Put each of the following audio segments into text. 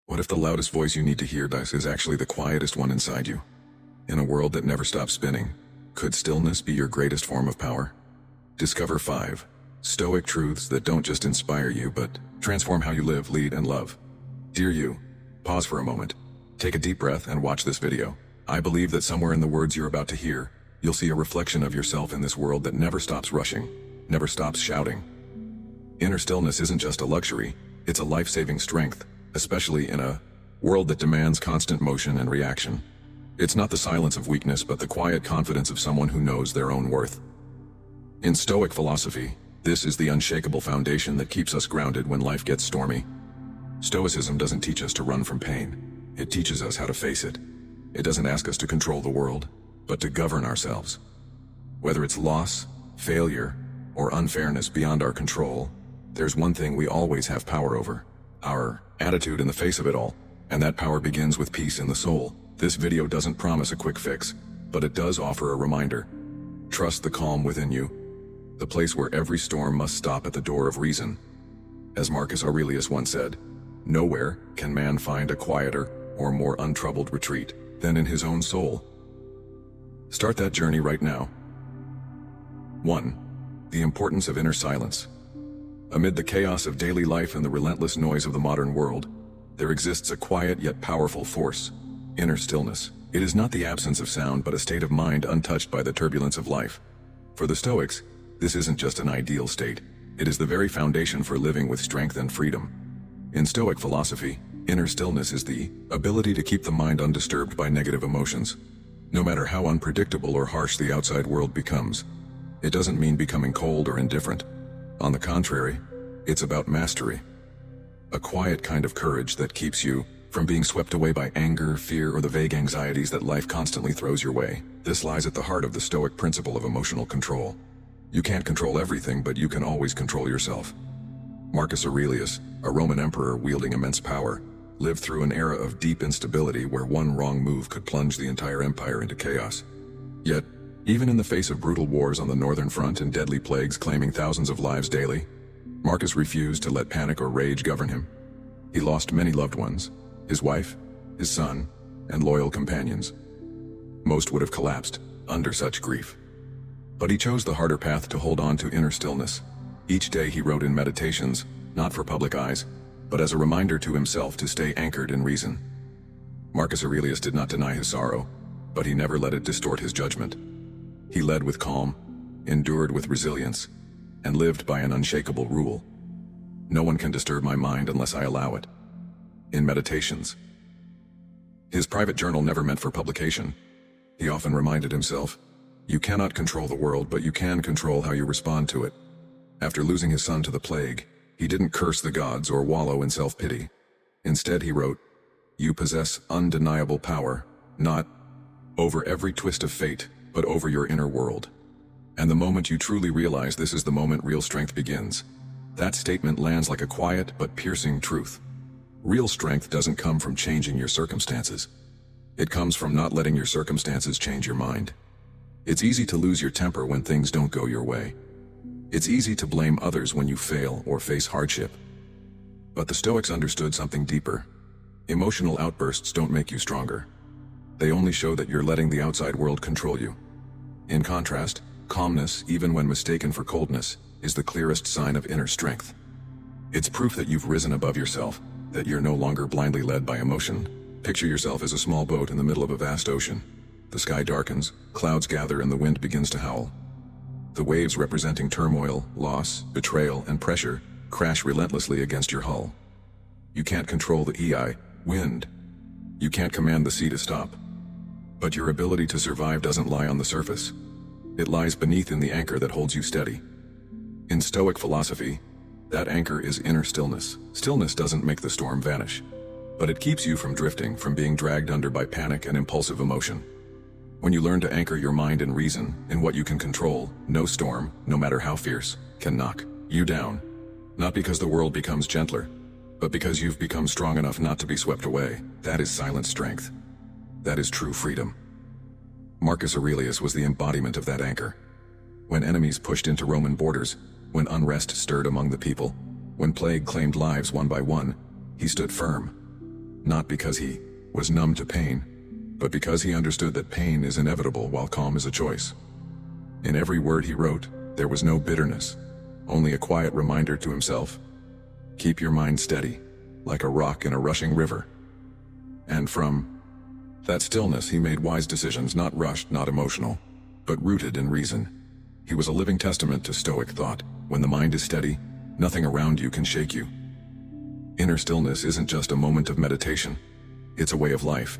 What if the loudest voice you need to hear is actually the quietest one inside you? In a world that never stops spinning, could stillness be your greatest form of power? Discover 5 Stoic truths that don't just inspire you but transform how you live, lead, and love. Dear you, pause for a moment. Take a deep breath and watch this video. I believe that somewhere in the words you're about to hear, you'll see a reflection of yourself in this world that never stops rushing, never stops shouting. Inner stillness isn't just a luxury, it's a life-saving strength, especially in a world that demands constant motion and reaction. It's not the silence of weakness but the quiet confidence of someone who knows their own worth. In Stoic philosophy, this is the unshakable foundation that keeps us grounded when life gets stormy. Stoicism doesn't teach us to run from pain. It teaches us how to face it. It doesn't ask us to control the world, but to govern ourselves. Whether it's loss, failure, or unfairness beyond our control, there's one thing we always have power over: our attitude in the face of it all, and that power begins with peace in the soul. This video doesn't promise a quick fix, but it does offer a reminder. Trust the calm within you, the place where every storm must stop at the door of reason. As Marcus Aurelius once said, nowhere can man find a quieter or more untroubled retreat than in his own soul. Start that journey right now. 1. The importance of inner silence. Amid the chaos of daily life and the relentless noise of the modern world, there exists a quiet yet powerful force: inner stillness. It is not the absence of sound but a state of mind untouched by the turbulence of life. For the Stoics, this isn't just an ideal state, it is the very foundation for living with strength and freedom. In Stoic philosophy, inner stillness is the ability to keep the mind undisturbed by negative emotions. No matter how unpredictable or harsh the outside world becomes, it doesn't mean becoming cold or indifferent. On the contrary, it's about mastery. A quiet kind of courage that keeps you from being swept away by anger, fear, or the vague anxieties that life constantly throws your way. This lies at the heart of the Stoic principle of emotional control. You can't control everything, but you can always control yourself. Marcus Aurelius, a Roman emperor wielding immense power, lived through an era of deep instability where one wrong move could plunge the entire empire into chaos. Yet, even in the face of brutal wars on the northern front and deadly plagues claiming thousands of lives daily, Marcus refused to let panic or rage govern him. He lost many loved ones: his wife, his son, and loyal companions. Most would have collapsed under such grief. But he chose the harder path to hold on to inner stillness. Each day he wrote in meditations, not for public eyes, but as a reminder to himself to stay anchored in reason. Marcus Aurelius did not deny his sorrow, but he never let it distort his judgment. He led with calm, endured with resilience, and lived by an unshakable rule: no one can disturb my mind unless I allow it. In meditations, his private journal never meant for publication, he often reminded himself, you cannot control the world, but you can control how you respond to it. After losing his son to the plague, he didn't curse the gods or wallow in self-pity. Instead he wrote, you possess undeniable power, not over every twist of fate, but over your inner world. And the moment you truly realize this is the moment real strength begins. That statement lands like a quiet but piercing truth. Real strength doesn't come from changing your circumstances. It comes from not letting your circumstances change your mind. It's easy to lose your temper when things don't go your way. It's easy to blame others when you fail or face hardship. But the Stoics understood something deeper. Emotional outbursts don't make you stronger. They only show that you're letting the outside world control you. In contrast, calmness, even when mistaken for coldness, is the clearest sign of inner strength. It's proof that you've risen above yourself, that you're no longer blindly led by emotion. Picture yourself as a small boat in the middle of a vast ocean. The sky darkens, clouds gather, and the wind begins to howl. The waves, representing turmoil, loss, betrayal, and pressure, crash relentlessly against your hull. You can't control the wind. You can't command the sea to stop. But your ability to survive doesn't lie on the surface. It lies beneath in the anchor that holds you steady. In Stoic philosophy, that anchor is inner stillness. Stillness doesn't make the storm vanish, but it keeps you from drifting, from being dragged under by panic and impulsive emotion. When you learn to anchor your mind in reason, in what you can control, no storm, no matter how fierce, can knock you down. Not because the world becomes gentler, but because you've become strong enough not to be swept away. That is silent strength. That is true freedom. Marcus Aurelius was the embodiment of that anchor. When enemies pushed into Roman borders, when unrest stirred among the people, when plague claimed lives one by one, he stood firm. Not because he was numb to pain, but because he understood that pain is inevitable while calm is a choice. In every word he wrote, there was no bitterness, only a quiet reminder to himself: keep your mind steady, like a rock in a rushing river. And from that stillness he made wise decisions, not rushed, not emotional, but rooted in reason. He was a living testament to Stoic thought. When the mind is steady, nothing around you can shake you. Inner stillness isn't just a moment of meditation, it's a way of life.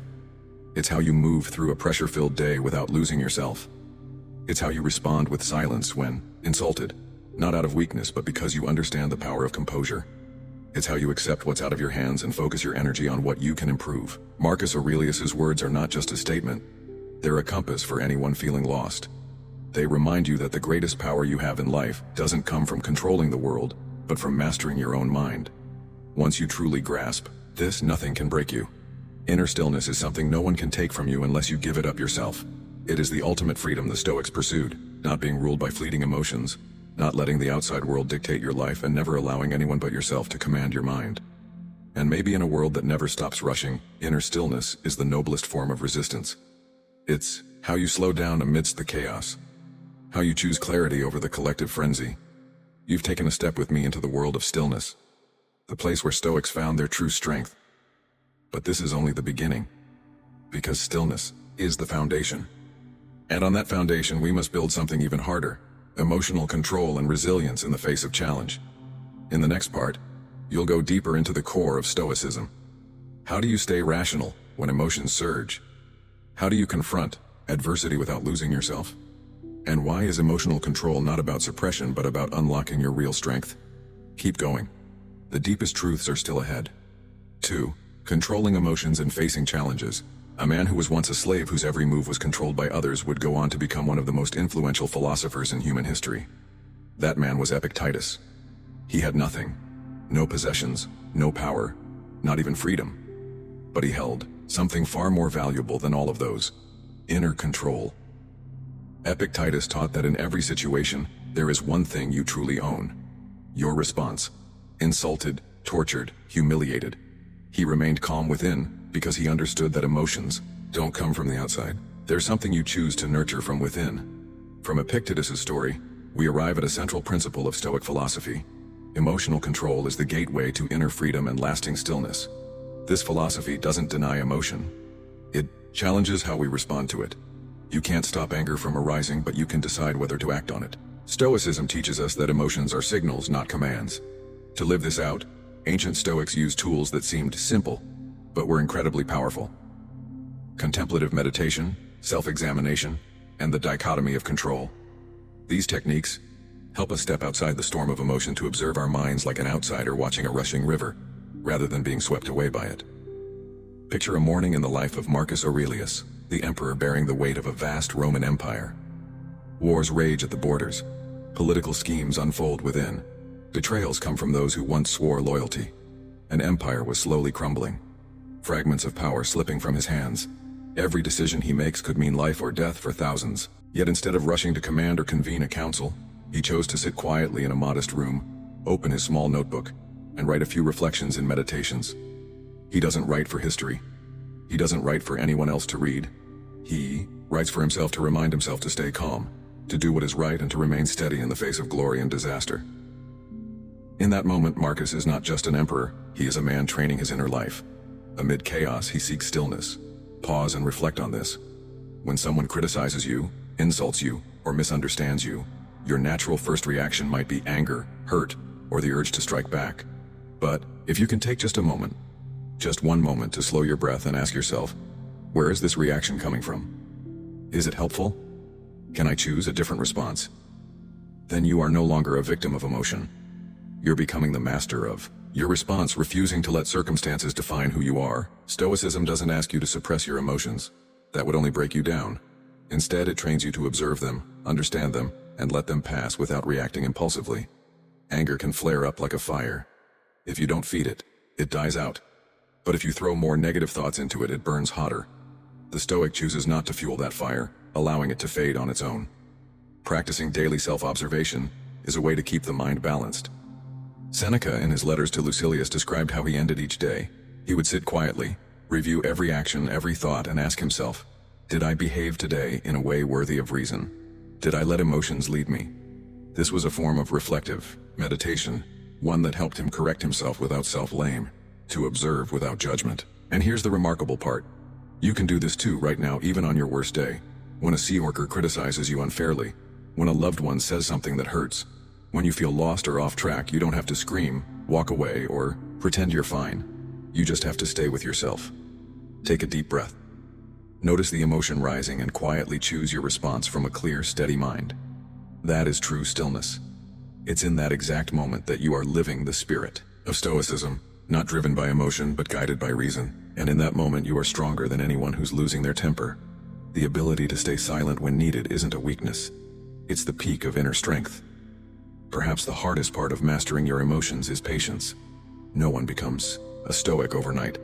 It's how you move through a pressure-filled day without losing yourself. It's how you respond with silence when insulted, not out of weakness but because you understand the power of composure. It's how you accept what's out of your hands and focus your energy on what you can improve. Marcus Aurelius's words are not just a statement, they're a compass for anyone feeling lost. They remind you that the greatest power you have in life doesn't come from controlling the world, but from mastering your own mind. Once you truly grasp this, nothing can break you. Inner stillness is something no one can take from you unless you give it up yourself. It is the ultimate freedom the Stoics pursued, not being ruled by fleeting emotions, not letting the outside world dictate your life, and never allowing anyone but yourself to command your mind. And maybe in a world that never stops rushing, inner stillness is the noblest form of resistance. It's how you slow down amidst the chaos, how you choose clarity over the collective frenzy. You've taken a step with me into the world of stillness, the place where Stoics found their true strength. But this is only the beginning, because stillness is the foundation. And on that foundation we must build something even harder: emotional control and resilience in the face of challenge. In the next part, you'll go deeper into the core of Stoicism. How do you stay rational when emotions surge? How do you confront adversity without losing yourself? And why is emotional control not about suppression but about unlocking your real strength? Keep going. The deepest truths are still ahead. 2. Controlling emotions and facing challenges. A man who was once a slave whose every move was controlled by others would go on to become one of the most influential philosophers in human history. That man was Epictetus. He had nothing. No possessions, no power, not even freedom. But he held something far more valuable than all of those: inner control. Epictetus taught that in every situation, there is one thing you truly own: your response. Insulted, tortured, humiliated, he remained calm within because he understood that emotions don't come from the outside. They're something you choose to nurture from within. From Epictetus' story, we arrive at a central principle of Stoic philosophy. Emotional control is the gateway to inner freedom and lasting stillness. This philosophy doesn't deny emotion. It challenges how we respond to it. You can't stop anger from arising, but you can decide whether to act on it. Stoicism teaches us that emotions are signals, not commands. To live this out, ancient Stoics used tools that seemed simple, but were incredibly powerful. Contemplative meditation, self-examination, and the dichotomy of control. These techniques help us step outside the storm of emotion to observe our minds like an outsider watching a rushing river, rather than being swept away by it. Picture a morning in the life of Marcus Aurelius, the emperor bearing the weight of a vast Roman Empire. Wars rage at the borders. Political schemes unfold within. Betrayals come from those who once swore loyalty. An empire was slowly crumbling. Fragments of power slipping from his hands. Every decision he makes could mean life or death for thousands. Yet instead of rushing to command or convene a council, he chose to sit quietly in a modest room, open his small notebook, and write a few reflections and meditations. He doesn't write for history. He doesn't write for anyone else to read. He writes for himself to remind himself to stay calm, to do what is right, and to remain steady in the face of glory and disaster. In that moment, Marcus is not just an emperor, he is a man training his inner life. Amid chaos, he seeks stillness. Pause and reflect on this. When someone criticizes you, insults you, or misunderstands you, your natural first reaction might be anger, hurt, or the urge to strike back. But if you can take just a moment, just one moment, to slow your breath and ask yourself, where is this reaction coming from? Is it helpful? Can I choose a different response? Then you are no longer a victim of emotion. You're becoming the master of your response, refusing to let circumstances define who you are. Stoicism doesn't ask you to suppress your emotions. That would only break you down. Instead, it trains you to observe them, understand them, and let them pass without reacting impulsively. Anger can flare up like a fire. If you don't feed it, it dies out. But if you throw more negative thoughts into it, it burns hotter. The Stoic chooses not to fuel that fire, allowing it to fade on its own. Practicing daily self-observation is a way to keep the mind balanced. Seneca, in his letters to Lucilius, described how he ended each day. He would sit quietly, review every action, every thought, and ask himself, did I behave today in a way worthy of reason? Did I let emotions lead me? This was a form of reflective meditation, one that helped him correct himself without self-blame, to observe without judgment. And here's the remarkable part. You can do this too right now, even on your worst day. When a coworker criticizes you unfairly, when a loved one says something that hurts, when you feel lost or off track, you don't have to scream, walk away, or pretend you're fine. You just have to stay with yourself. Take a deep breath. Notice the emotion rising and quietly choose your response from a clear, steady mind. That is true stillness. It's in that exact moment that you are living the spirit of Stoicism, not driven by emotion but guided by reason. And in that moment you are stronger than anyone who's losing their temper. The ability to stay silent when needed isn't a weakness. It's the peak of inner strength. Perhaps the hardest part of mastering your emotions is patience. No one becomes a Stoic overnight.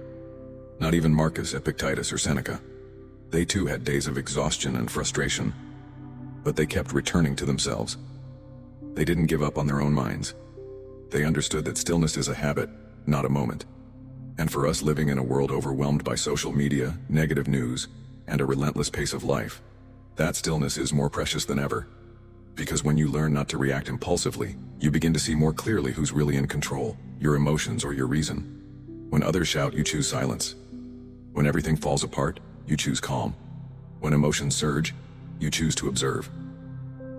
Not even Marcus, Epictetus, or Seneca. They too had days of exhaustion and frustration. But they kept returning to themselves. They didn't give up on their own minds. They understood that stillness is a habit, not a moment. And for us living in a world overwhelmed by social media, negative news, and a relentless pace of life, that stillness is more precious than ever. Because when you learn not to react impulsively, you begin to see more clearly who's really in control, your emotions or your reason. When others shout, you choose silence. When everything falls apart, you choose calm. When emotions surge, you choose to observe.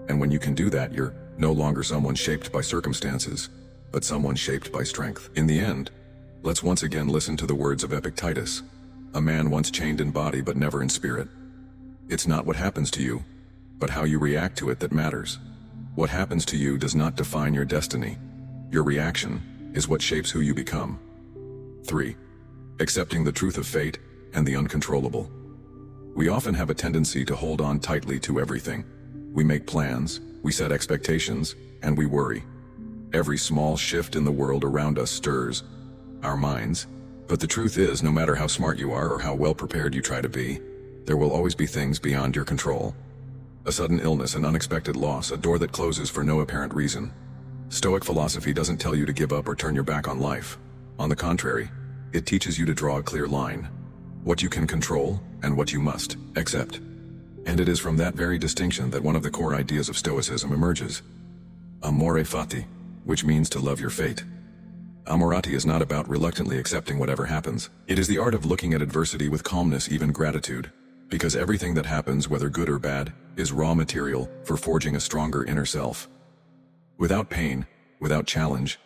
And when you can do that, you're no longer someone shaped by circumstances, but someone shaped by strength. In the end, let's once again listen to the words of Epictetus, a man once chained in body but never in spirit. It's not what happens to you, but how you react to it that matters. What happens to you does not define your destiny. Your reaction is what shapes who you become. 3. Accepting the truth of fate and the uncontrollable. We often have a tendency to hold on tightly to everything. We make plans, we set expectations, and we worry. Every small shift in the world around us stirs our minds. But the truth is, no matter how smart you are or how well prepared you try to be, there will always be things beyond your control. A sudden illness, an unexpected loss, a door that closes for no apparent reason. Stoic philosophy doesn't tell you to give up or turn your back on life. On the contrary, it teaches you to draw a clear line. What you can control, and what you must accept. And it is from that very distinction that one of the core ideas of Stoicism emerges. Amore fati, which means to love your fate. Amorati is not about reluctantly accepting whatever happens. It is the art of looking at adversity with calmness, even gratitude. Because everything that happens, whether good or bad, is raw material for forging a stronger inner self. Without pain, without challenge,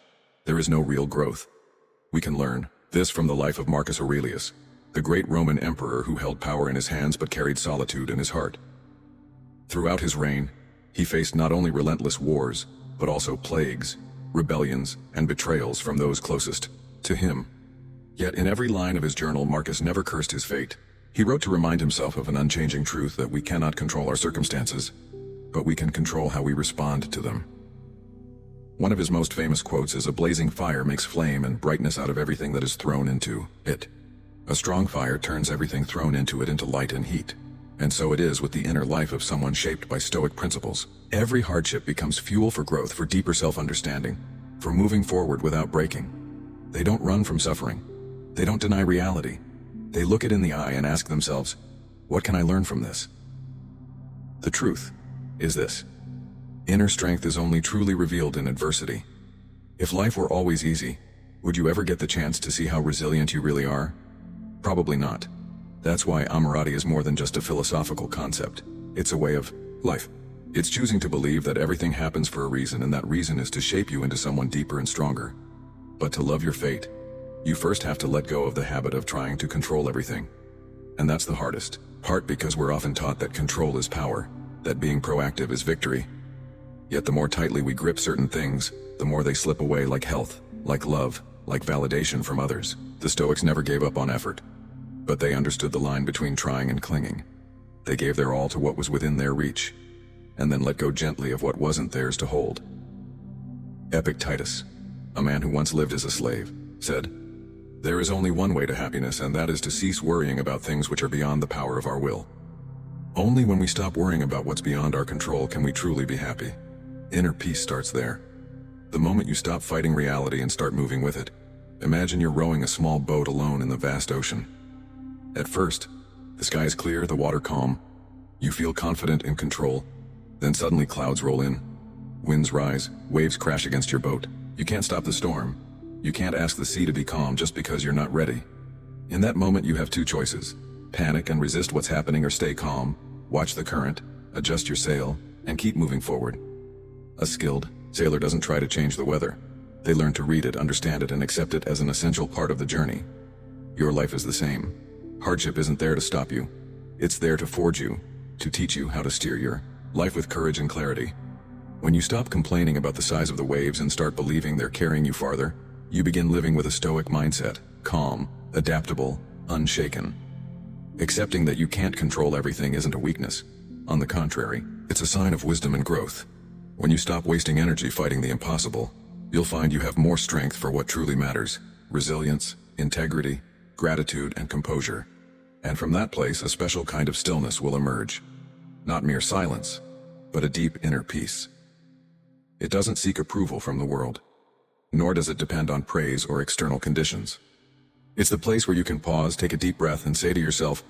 there is no real growth. We can learn this from the life of Marcus Aurelius, the great Roman emperor who held power in his hands but carried solitude in his heart. Throughout his reign, he faced not only relentless wars, but also plagues, rebellions, and betrayals from those closest to him. Yet in every line of his journal, Marcus never cursed his fate. He wrote to remind himself of an unchanging truth that we cannot control our circumstances, but we can control how we respond to them. One of his most famous quotes is, "A blazing fire makes flame and brightness out of everything that is thrown into it. A strong fire turns everything thrown into it into light and heat." And so it is with the inner life of someone shaped by Stoic principles. Every hardship becomes fuel for growth, for deeper self-understanding, for moving forward without breaking. They don't run from suffering. They don't deny reality. They look it in the eye and ask themselves, what can I learn from this? The truth is this: inner strength is only truly revealed in adversity. If life were always easy, would you ever get the chance to see how resilient you really are? Probably not. That's why Amorati is more than just a philosophical concept. It's a way of life. It's choosing to believe that everything happens for a reason, and that reason is to shape you into someone deeper and stronger. But to love your fate, you first have to let go of the habit of trying to control everything. And that's the hardest part, because we're often taught that control is power, that being proactive is victory. Yet the more tightly we grip certain things, the more they slip away, like health, like love, like validation from others. The Stoics never gave up on effort, but they understood the line between trying and clinging. They gave their all to what was within their reach, and then let go gently of what wasn't theirs to hold. Epictetus, a man who once lived as a slave, said, "There is only one way to happiness, and that is to cease worrying about things which are beyond the power of our will." Only when we stop worrying about what's beyond our control can we truly be happy. Inner peace starts there. The moment you stop fighting reality and start moving with it. Imagine you're rowing a small boat alone in the vast ocean. At first, the sky is clear, the water calm. You feel confident in control. Then suddenly clouds roll in. Winds rise, waves crash against your boat. You can't stop the storm. You can't ask the sea to be calm just because you're not ready. In that moment you have two choices. Panic and resist what's happening, or stay calm, watch the current, adjust your sail, and keep moving forward. A skilled sailor doesn't try to change the weather. They learn to read it, understand it, and accept it as an essential part of the journey. Your life is the same. Hardship isn't there to stop you. It's there to forge you, to teach you how to steer your life with courage and clarity. When you stop complaining about the size of the waves and start believing they're carrying you farther, you begin living with a stoic mindset, calm, adaptable, unshaken. Accepting that you can't control everything isn't a weakness. On the contrary, it's a sign of wisdom and growth. When you stop wasting energy fighting the impossible, you'll find you have more strength for what truly matters: resilience, integrity, gratitude, and composure. And from that place, a special kind of stillness will emerge. Not mere silence, but a deep inner peace. It doesn't seek approval from the world, nor does it depend on praise or external conditions. It's the place where you can pause, take a deep breath, and say to yourself,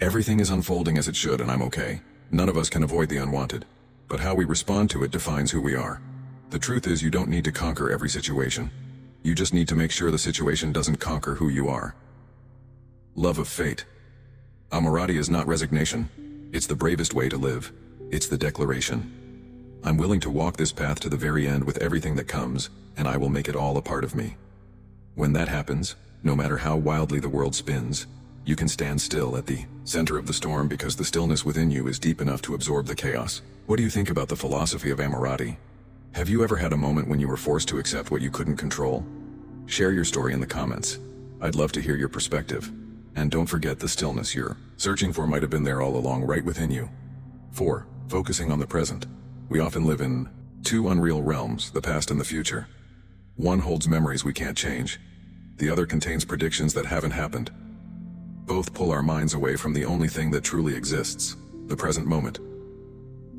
everything is unfolding as it should, and I'm okay. None of us can avoid the unwanted, but how we respond to it defines who we are. The truth is, you don't need to conquer every situation. You just need to make sure the situation doesn't conquer who you are. Love of fate. Amorati is not resignation. It's the bravest way to live. It's the declaration. I'm willing to walk this path to the very end with everything that comes, and I will make it all a part of me. When that happens, no matter how wildly the world spins, you can stand still at the center of the storm because the stillness within you is deep enough to absorb the chaos. What do you think about the philosophy of Amorati? Have you ever had a moment when you were forced to accept what you couldn't control? Share your story in the comments. I'd love to hear your perspective. And don't forget, the stillness you're searching for might have been there all along, right within you. 4. Focusing on the present. We often live in two unreal realms, the past and the future. One holds memories we can't change. The other contains predictions that haven't happened. Both pull our minds away from the only thing that truly exists, the present moment.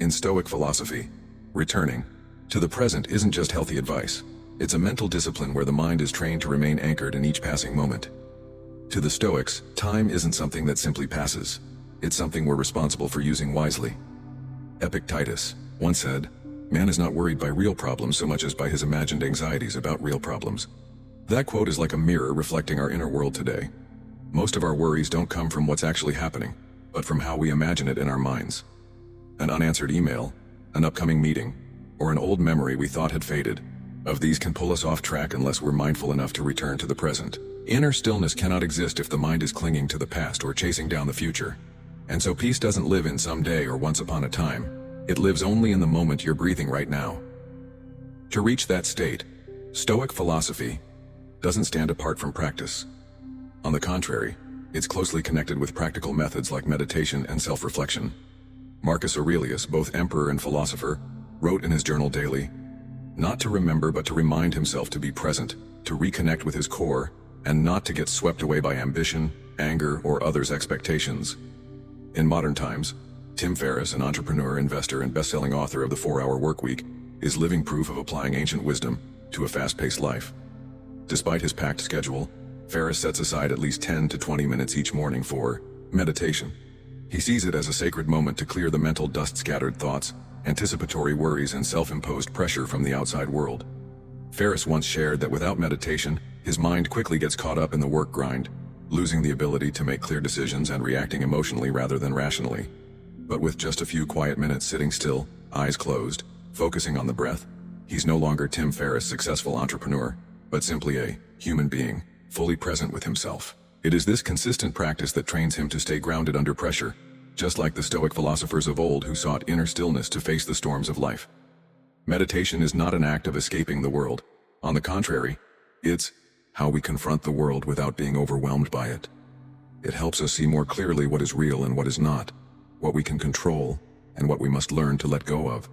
In Stoic philosophy, returning to the present isn't just healthy advice. It's a mental discipline where the mind is trained to remain anchored in each passing moment. To the Stoics, time isn't something that simply passes. It's something we're responsible for using wisely. Epictetus once said, "Man is not worried by real problems so much as by his imagined anxieties about real problems." That quote is like a mirror reflecting our inner world today. Most of our worries don't come from what's actually happening, but from how we imagine it in our minds. An unanswered email, an upcoming meeting, or an old memory we thought had faded. Of these can pull us off track unless we're mindful enough to return to the present. Inner stillness cannot exist if the mind is clinging to the past or chasing down the future. And so peace doesn't live in someday or once upon a time. It lives only in the moment you're breathing right now. To reach that state, Stoic philosophy doesn't stand apart from practice. On the contrary, it's closely connected with practical methods like meditation and self-reflection. Marcus Aurelius, both emperor and philosopher, wrote in his journal daily, not to remember but to remind himself to be present, to reconnect with his core, and not to get swept away by ambition, anger, or others' expectations. In modern times, Tim Ferriss, an entrepreneur, investor, and best-selling author of The 4-Hour Workweek, is living proof of applying ancient wisdom to a fast-paced life. Despite his packed schedule, Ferriss sets aside at least 10 to 20 minutes each morning for meditation. He sees it as a sacred moment to clear the mental dust-scattered thoughts, anticipatory worries, and self-imposed pressure from the outside world. Ferriss once shared that without meditation, his mind quickly gets caught up in the work grind, losing the ability to make clear decisions and reacting emotionally rather than rationally. But with just a few quiet minutes sitting still, eyes closed, focusing on the breath, he's no longer Tim Ferriss, successful entrepreneur, but simply a human being, fully present with himself. It is this consistent practice that trains him to stay grounded under pressure, just like the Stoic philosophers of old who sought inner stillness to face the storms of life. Meditation is not an act of escaping the world. On the contrary, it's how we confront the world without being overwhelmed by it. It helps us see more clearly what is real and what is not, what we can control, and what we must learn to let go of.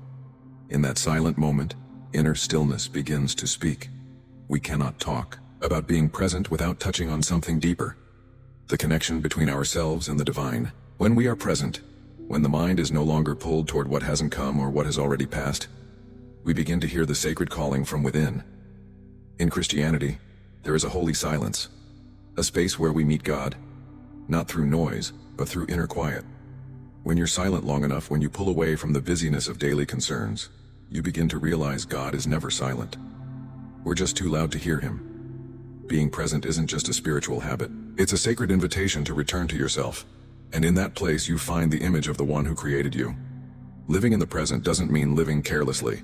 In that silent moment, inner stillness begins to speak. We cannot talk about being present without touching on something deeper, the connection between ourselves and the divine. When we are present, when the mind is no longer pulled toward what hasn't come or what has already passed, we begin to hear the sacred calling from within. In Christianity, There is a holy silence, a space where we meet God, not through noise, but through inner quiet. When you're silent long enough, when you pull away from the busyness of daily concerns, you begin to realize God is never silent. We're just too loud to hear him. Being present isn't just a spiritual habit. It's a sacred invitation to return to yourself. And in that place you find the image of the one who created you. Living in the present doesn't mean living carelessly.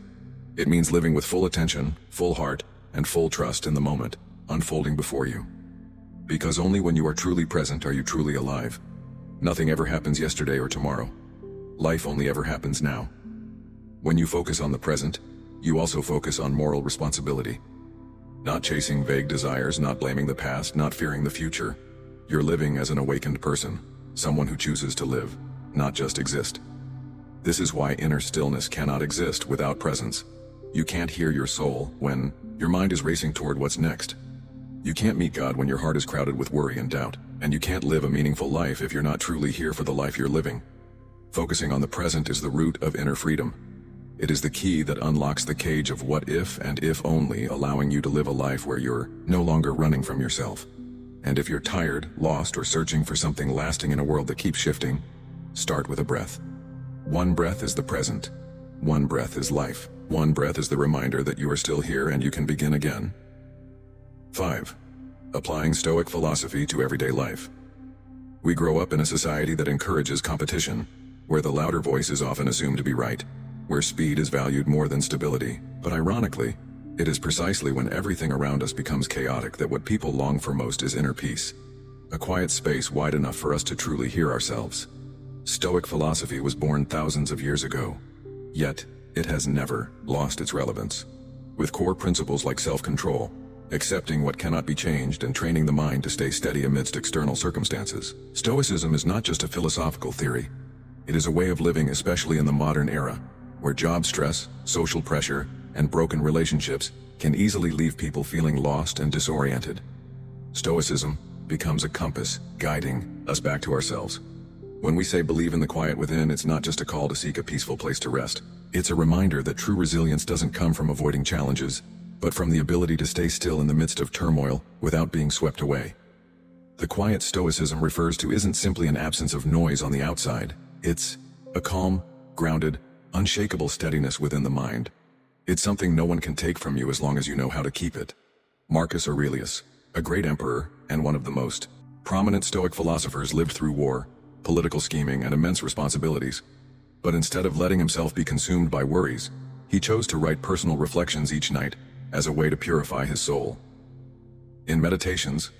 It means living with full attention, full heart, and full trust in the moment unfolding before you. Because only when you are truly present are you truly alive. Nothing ever happens yesterday or tomorrow. Life only ever happens now. When you focus on the present, you also focus on moral responsibility. Not chasing vague desires, not blaming the past, not fearing the future. You're living as an awakened person, someone who chooses to live, not just exist. This is why inner stillness cannot exist without presence. You can't hear your soul when your mind is racing toward what's next. You can't meet God when your heart is crowded with worry and doubt, and you can't live a meaningful life if you're not truly here for the life you're living. Focusing on the present is the root of inner freedom. It is the key that unlocks the cage of what if and if only, allowing you to live a life where you're no longer running from yourself. And if you're tired, lost, or searching for something lasting in a world that keeps shifting, start with a breath. One breath is the present. One breath is life. One breath is the reminder that you are still here and you can begin again. 5. Applying Stoic philosophy to everyday life. We grow up in a society that encourages competition, where the louder voice is often assumed to be right, where speed is valued more than stability. But ironically, it is precisely when everything around us becomes chaotic that what people long for most is inner peace, a quiet space wide enough for us to truly hear ourselves. Stoic philosophy was born thousands of years ago, yet it has never lost its relevance. With core principles like self-control, accepting what cannot be changed, and training the mind to stay steady amidst external circumstances. Stoicism is not just a philosophical theory. It is a way of living, especially in the modern era, where job stress, social pressure, and broken relationships can easily leave people feeling lost and disoriented. Stoicism becomes a compass, guiding us back to ourselves. When we say believe in the quiet within, it's not just a call to seek a peaceful place to rest. It's a reminder that true resilience doesn't come from avoiding challenges, but from the ability to stay still in the midst of turmoil without being swept away. The quiet Stoicism refers to isn't simply an absence of noise on the outside. It's a calm, grounded, unshakable steadiness within the mind. It's something no one can take from you as long as you know how to keep it. Marcus Aurelius, a great emperor and one of the most prominent Stoic philosophers, lived through war, political scheming, and immense responsibilities. But instead of letting himself be consumed by worries, he chose to write personal reflections each night as a way to purify his soul. In Meditations,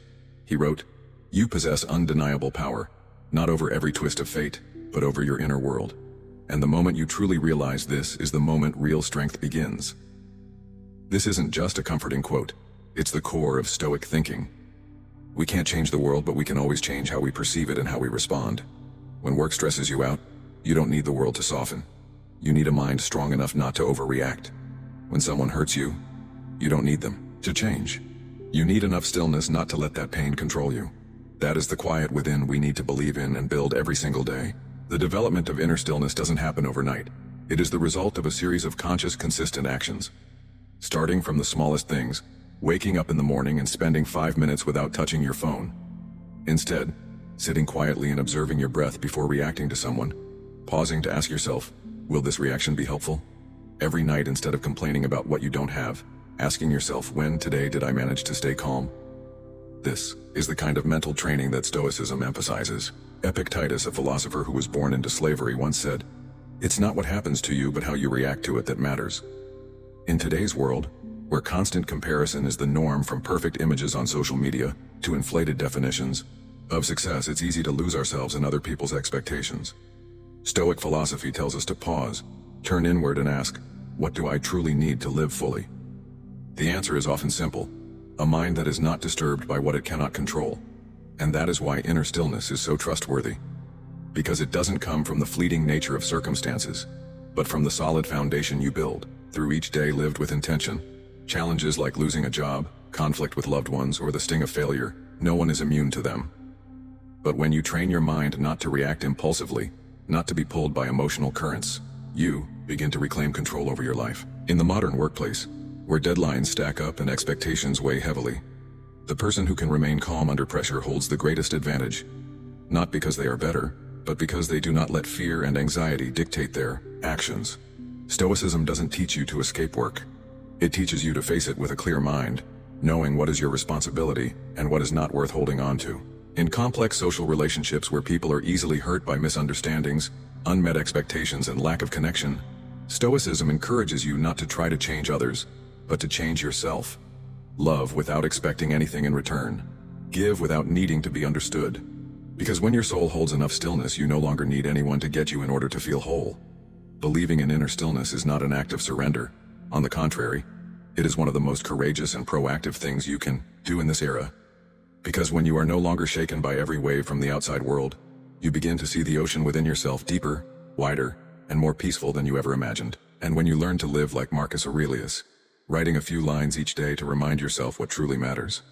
he wrote, "You possess undeniable power, not over every twist of fate, but over your inner world. And the moment you truly realize this is the moment real strength begins." This isn't just a comforting quote, it's the core of Stoic thinking. We can't change the world, but we can always change how we perceive it and how we respond. When work stresses you out, you don't need the world to soften. You need a mind strong enough not to overreact. When someone hurts you, you don't need them to change. You need enough stillness not to let that pain control you. That is the quiet within we need to believe in and build every single day. The development of inner stillness doesn't happen overnight. It is the result of a series of conscious, consistent actions. Starting from the smallest things, waking up in the morning and spending 5 minutes without touching your phone. Instead, sitting quietly and observing your breath before reacting to someone. Pausing to ask yourself, will this reaction be helpful? Every night, instead of complaining about what you don't have, asking yourself, when today did I manage to stay calm? This is the kind of mental training that Stoicism emphasizes. Epictetus, a philosopher who was born into slavery, once said, "It's not what happens to you, but how you react to it that matters." In today's world, where constant comparison is the norm, from perfect images on social media to inflated definitions of success, it's easy to lose ourselves in other people's expectations. Stoic philosophy tells us to pause, turn inward, and ask, what do I truly need to live fully? The answer is often simple: a mind that is not disturbed by what it cannot control. And that is why inner stillness is so trustworthy. Because it doesn't come from the fleeting nature of circumstances, but from the solid foundation you build through each day lived with intention. Challenges like losing a job, conflict with loved ones, or the sting of failure, no one is immune to them. But when you train your mind not to react impulsively, not to be pulled by emotional currents, you begin to reclaim control over your life. In the modern workplace, where deadlines stack up and expectations weigh heavily, The person who can remain calm under pressure holds the greatest advantage. Not because they are better, but because they do not let fear and anxiety dictate their actions. Stoicism doesn't teach you to escape work. It teaches you to face it with a clear mind, knowing what is your responsibility and what is not worth holding on to. In complex social relationships where people are easily hurt by misunderstandings, unmet expectations, and lack of connection, Stoicism encourages you not to try to change others, but to change yourself. Love without expecting anything in return. Give without needing to be understood. Because when your soul holds enough stillness, you no longer need anyone to get you in order to feel whole. Believing in inner stillness is not an act of surrender. On the contrary, it is one of the most courageous and proactive things you can do in this era. Because when you are no longer shaken by every wave from the outside world, you begin to see the ocean within yourself deeper, wider, and more peaceful than you ever imagined. And when you learn to live like Marcus Aurelius, writing a few lines each day to remind yourself what truly matters,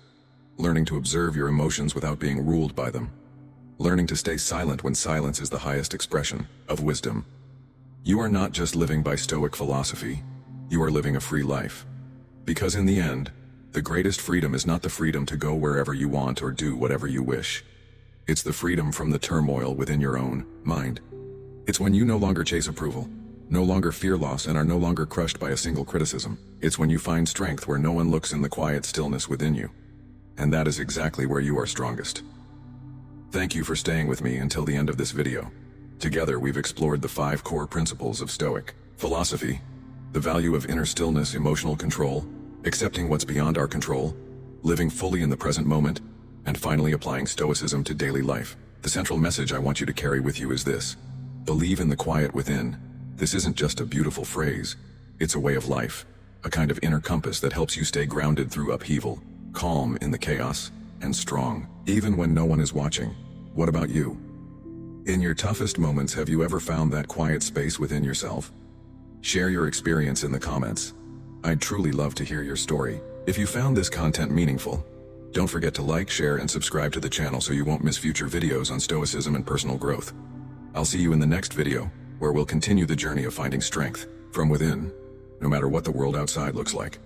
learning to observe your emotions without being ruled by them, learning to stay silent when silence is the highest expression of wisdom, you are not just living by Stoic philosophy, you are living a free life. Because in the end, the greatest freedom is not the freedom to go wherever you want or do whatever you wish. It's the freedom from the turmoil within your own mind. It's when you no longer chase approval, no longer fear loss, and are no longer crushed by a single criticism. It's when you find strength where no one looks in the quiet stillness within you. And that is exactly where you are strongest. Thank you for staying with me until the end of this video. Together we've explored the 5 core principles of Stoic philosophy: the value of inner stillness, emotional control, accepting what's beyond our control, living fully in the present moment, and finally applying Stoicism to daily life. The central message I want you to carry with you is this: believe in the quiet within. This isn't just a beautiful phrase, it's a way of life, a kind of inner compass that helps you stay grounded through upheaval, calm in the chaos, and strong, even when no one is watching. What about you? In your toughest moments, have you ever found that quiet space within yourself? Share your experience in the comments. I'd truly love to hear your story. If you found this content meaningful, don't forget to like, share, and subscribe to the channel so you won't miss future videos on Stoicism and personal growth. I'll see you in the next video, where we'll continue the journey of finding strength from within, no matter what the world outside looks like.